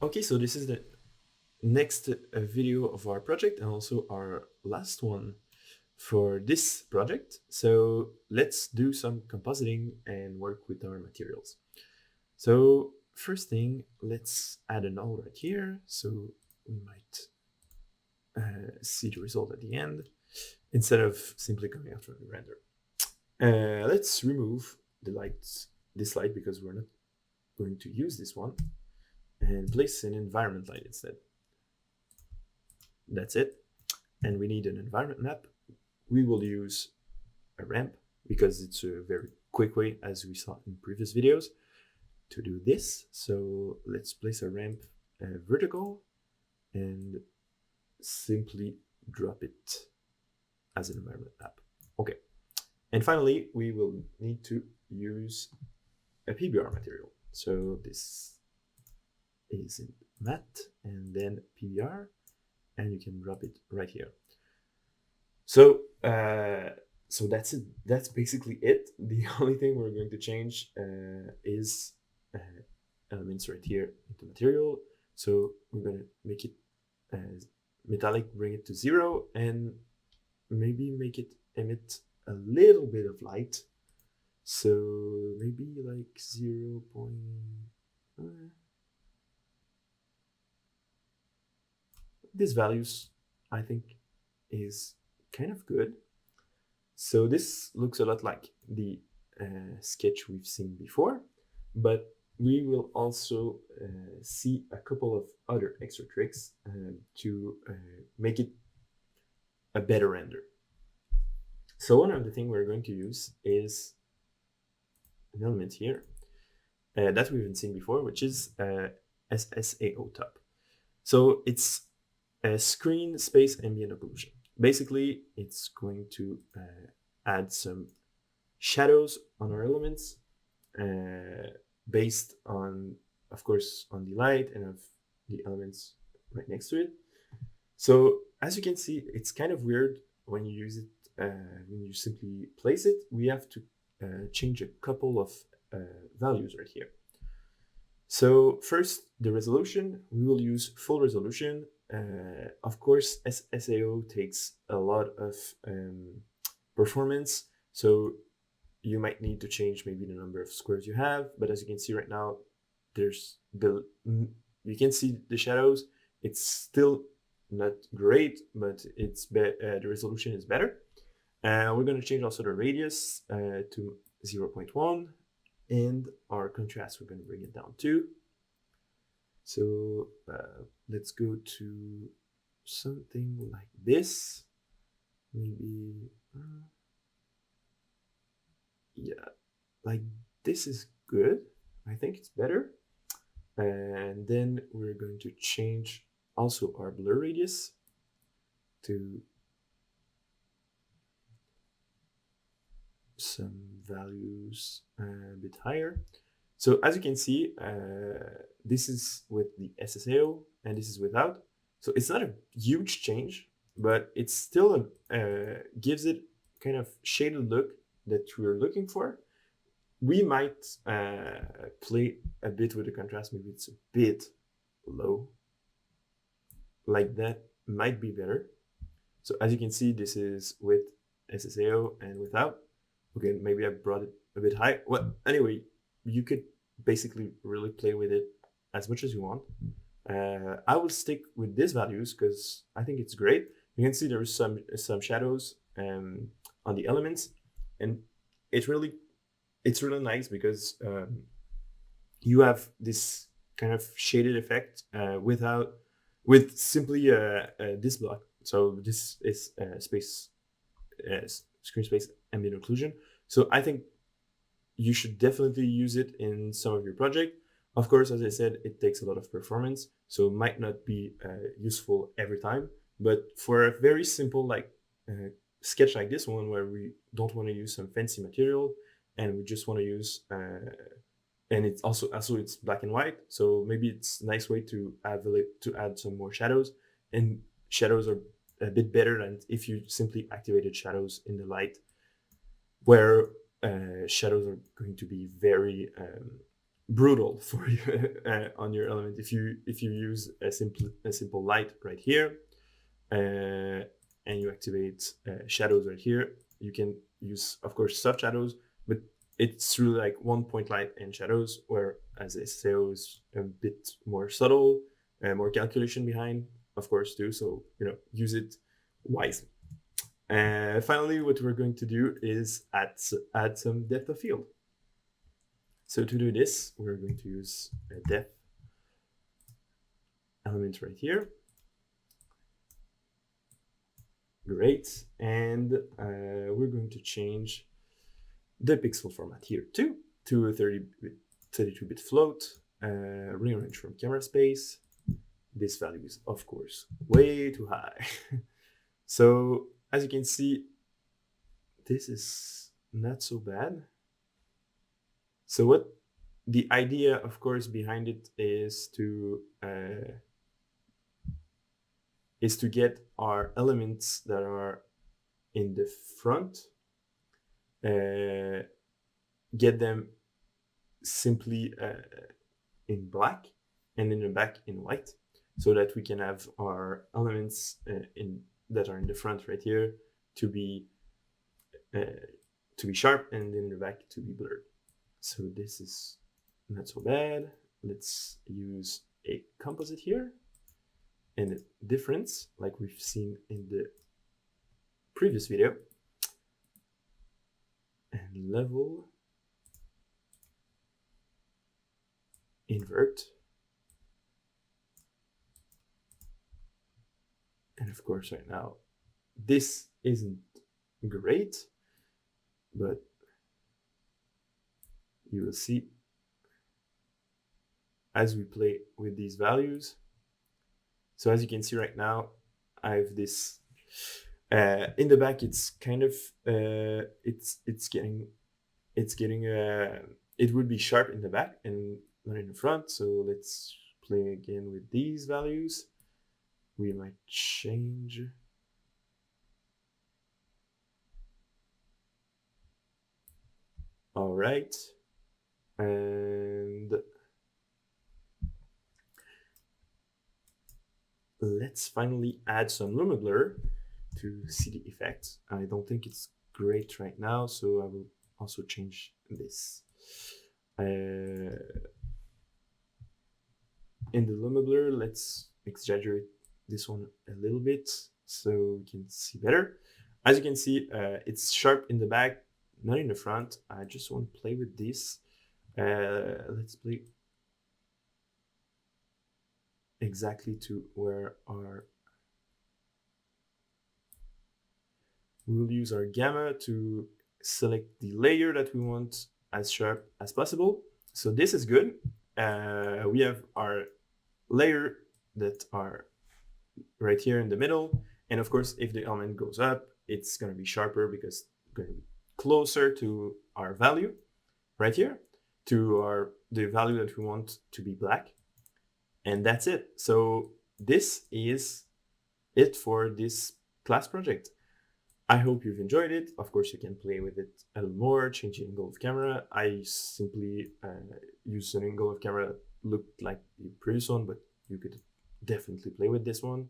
Okay, so this is the next video of our project and also our last one for this project. So let's do some compositing and work with our materials. So first thing, let's add a null right here. So we might see the result at the end instead of simply coming after the render. Let's remove this light because we're not going to use this one, and place an environment light instead. That's it. And we need an environment map. We will use a ramp because it's a very quick way, as we saw in previous videos, to do this. So let's place a ramp vertical and simply drop it as an environment map. Okay. And finally, we will need to use a PBR material. So this is in matte and then PBR, and you can drop it right here. So that's it. That's basically it. The only thing we're going to change is elements right here into material. So we're going to make it metallic, bring it to 0, and maybe make it emit a little bit of light. So maybe like 0. These values, I think, is kind of good. So this looks a lot like the sketch we've seen before, but we will also see a couple of other extra tricks to make it a better render. So one of the things we're going to use is an element here that we've been seeing before, which is SSAO top. So it's a screen space ambient occlusion. Basically, it's going to add some shadows on our elements based on, of course, on the light and of the elements right next to it. So as you can see, it's kind of weird when you use it, when you simply place it. We have to change a couple of values right here. So first, the resolution, we will use full resolution. Of course, SSAO takes a lot of performance, so you might need to change maybe the number of squares you have. But as you can see right now, you can see the shadows. It's still not great, but it's the resolution is better. We're going to change also the radius to 0.1, and our contrast, we're going to bring it down too. So let's go to something like this. Maybe, yeah, like this is good. I think it's better. And then we're going to change also our blur radius to some values a bit higher. So as you can see, this is with the SSAO and this is without. So it's not a huge change, but it still gives it kind of shaded look that we're looking for. We might play a bit with the contrast. Maybe it's a bit low. Like that might be better. So as you can see, this is with SSAO and without. Okay, maybe I brought it a bit high. Well, anyway, you could basically really play with it as much as you want. I will stick with these values because I think it's great. You can see there is some shadows on the elements, and it's really nice because you have this kind of shaded effect with simply this block. So this is screen space ambient occlusion. So I think you should definitely use it in some of your project. Of course, as I said, it takes a lot of performance, so it might not be useful every time. But for a very simple sketch like this one, where we don't want to use some fancy material and we just want to use, and it's also it's black and white, so maybe it's a nice way to add some more shadows. And shadows are a bit better than if you simply activated shadows in the light, where shadows are going to be very brutal for you on your element. If you use a simple light right here, and you activate shadows right here, you can use, of course, soft shadows, but it's really like one point light and shadows, whereas SSO is a bit more subtle, more calculation behind, of course, too. So, use it wisely. Finally, what we're going to do is add some depth of field. So to do this, we're going to use a depth element right here. Great. And we're going to change the pixel format here too to a 32-bit float, rearrange from camera space. This value is, of course, way too high. So as you can see, this is not so bad. So what the idea, of course, behind it is to get our elements that are in the front, get them simply in black, and in the back in white, so that we can have our elements that are in the front right here to be sharp, and in the back to be blurred. So this is not so bad. Let's use a composite here, and a difference like we've seen in the previous video, and level, invert, and of course right now this isn't great, but you will see as we play with these values. So as you can see right now, I have this in the back. It's kind of it's getting it would be sharp in the back and not in the front. So let's play again with these values. We might change. All right, and let's finally add some luma blur to see the effect. I don't think it's great right now, so I will also change this. In the luma blur, let's exaggerate this one a little bit so we can see better. As you can see, it's sharp in the back, not in the front. I just want to play with this. Let's play exactly to where we will use our gamma to select the layer that we want as sharp as possible. So this is good. We have our layer that are right here in the middle. And of course, if the element goes up, it's going to be sharper because it's going to be closer to our value right here, to the value that we want to be black. And that's it. So this is it for this class project. I hope you've enjoyed it. Of course, you can play with it a little more, change the angle of camera. I simply used an angle of camera that looked like the previous one, but you could definitely play with this one.